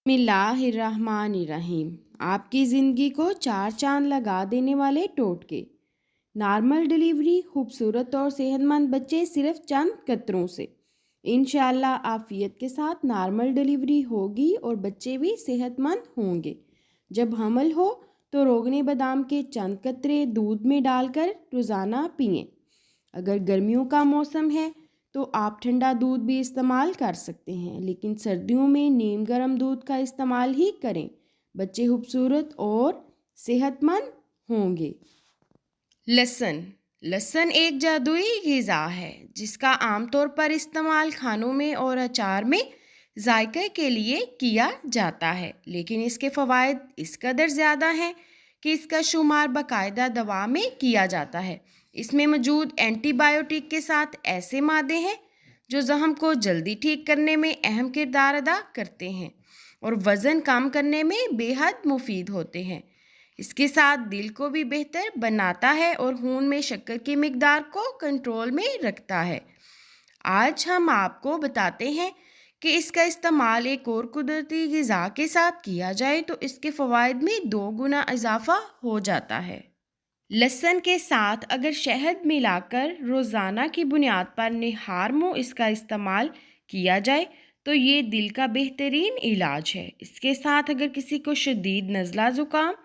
बिस्मिल्लाहिर्रहमानिर्रहीम। आपकी ज़िंदगी को चार चांद लगा देने वाले टोटके। नॉर्मल डिलीवरी, खूबसूरत और सेहतमंद बच्चे सिर्फ चंद कतरों से। इंशाअल्लाह आफ़ियत के साथ नॉर्मल डिलीवरी होगी और बच्चे भी सेहतमंद होंगे। जब हमल हो तो रोगने बादाम के चंद कतरे दूध में डालकर रोज़ाना पिएं। अगर गर्मियों का मौसम है तो आप ठंडा दूध भी इस्तेमाल कर सकते हैं, लेकिन सर्दियों में नीम गर्म दूध का इस्तेमाल ही करें। बच्चे खूबसूरत और सेहतमंद होंगे। लहसुन लहसुन एक जादुई ग़िज़ा है जिसका आमतौर पर इस्तेमाल खानों में और अचार में जायके के लिए किया जाता है, लेकिन इसके फ़वाइद इस कदर ज़्यादा हैं कि इसका शुमार बाकायदा दवा में किया जाता है। इसमें मौजूद एंटीबायोटिक के साथ ऐसे मादे हैं जो ज़ख्म को जल्दी ठीक करने में अहम किरदार अदा करते हैं और वज़न कम करने में बेहद मुफीद होते हैं। इसके साथ दिल को भी बेहतर बनाता है और खून में शक्कर की मिकदार को कंट्रोल में रखता है। आज हम आपको बताते हैं कि इसका इस्तेमाल एक और कुदरती ग़िज़ा के साथ किया जाए तो इसके फ़वाइद में 2 गुना इजाफा हो जाता है। लहसुन के साथ अगर शहद मिलाकर रोज़ाना की बुनियाद पर निहारमो इसका इस्तेमाल किया जाए तो ये दिल का बेहतरीन इलाज है। इसके साथ अगर किसी को शदीद नज़ला ज़ुकाम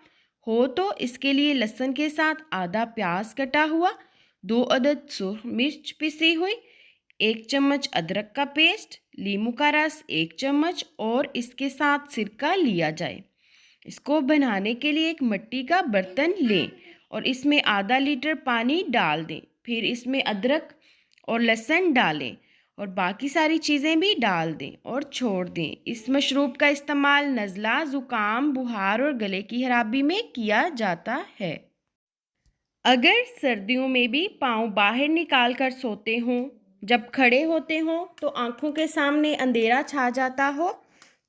हो तो इसके लिए लहसुन के साथ आधा प्याज कटा हुआ, 2 अदद सुर्ख मिर्च पिसी हुई, 1 चम्मच अदरक का पेस्ट, नींबू का रस 1 चम्मच और इसके साथ सिरका लिया जाए। इसको बनाने के लिए एक मिट्टी का बर्तन लें और इसमें आधा लीटर पानी डाल दें। फिर इसमें अदरक और लहसुन डालें और बाकी सारी चीज़ें भी डाल दें और छोड़ दें। इस मशरूब का इस्तेमाल नज़ला, ज़ुकाम, बुखार और गले की खराबी में किया जाता है। अगर सर्दियों में भी पाँव बाहर निकाल कर सोते हों, जब खड़े होते हों तो आँखों के सामने अंधेरा छा जाता हो,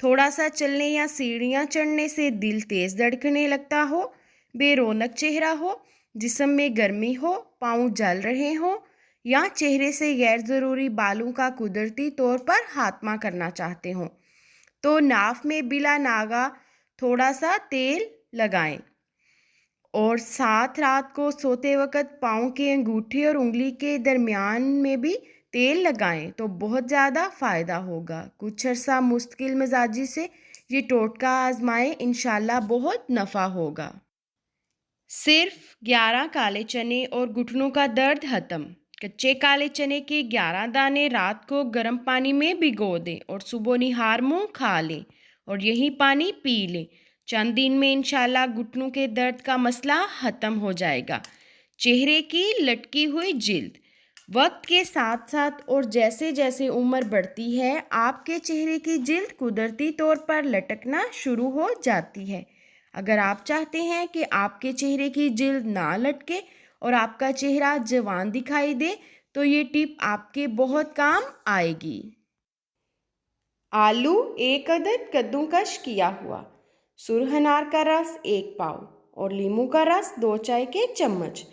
थोड़ा सा चलने या सीढ़ियाँ चढ़ने से दिल तेज़ धड़कने लगता हो, बेरौनक चेहरा हो, जिस्म में गर्मी हो, पाँव जल रहे हों या चेहरे से गैर ज़रूरी बालों का कुदरती तौर पर खात्मा करना चाहते हों, तो नाफ में बिला नागा थोड़ा सा तेल लगाएं और साथ रात को सोते वक्त पाँव के अंगूठे और उंगली के दरमियान में भी तेल लगाएं तो बहुत ज़्यादा फ़ायदा होगा। कुछ अर्सा मुश्किल मिजाजी से ये टोटका आजमाएं, इंशाल्लाह बहुत नफ़ा होगा। सिर्फ 11 काले चने और घुटनों का दर्द ख़त्म। कच्चे काले चने के 11 दाने रात को गर्म पानी में भिगो दें और सुबह निहार मुँह खा लें और यही पानी पी लें। चंद दिन में इंशाल्लाह घुटनों के दर्द का मसला ख़त्म हो जाएगा। चेहरे की लटकी हुई जिल्द, वक्त के साथ साथ और जैसे जैसे उम्र बढ़ती है आपके चेहरे की जिल्द कुदरती तौर पर लटकना शुरू हो जाती है। अगर आप चाहते हैं कि आपके चेहरे की जिल्द ना लटके और आपका चेहरा जवान दिखाई दे तो ये टिप आपके बहुत काम आएगी। आलू 1 अदद कद्दूकश किया हुआ, सुरख अनार का रस 1 पाव और नींबू का रस 2 चाय के चम्मच।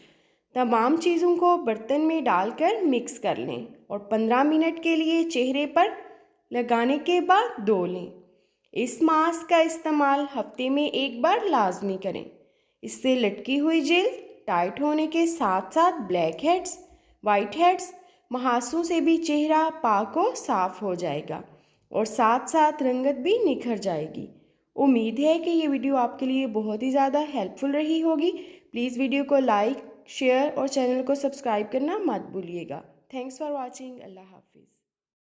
तमाम चीज़ों को बर्तन में डालकर मिक्स कर लें और 15 मिनट के लिए चेहरे पर लगाने के बाद धो लें। इस मास्क का इस्तेमाल हफ्ते में 1 बार लाजमी करें। इससे लटकी हुई जिल्द टाइट होने के साथ साथ ब्लैक हेड्स, वाइट हेड्स, महासों से भी चेहरा पाक व साफ़ हो जाएगा और साथ साथ रंगत भी निखर जाएगी। उम्मीद है कि ये वीडियो आपके लिए बहुत ही ज़्यादा हेल्पफुल रही होगी। प्लीज़ वीडियो को लाइक, शेयर और चैनल को सब्सक्राइब करना मत भूलिएगा। Thanks for watching. अल्लाह हाफिज़।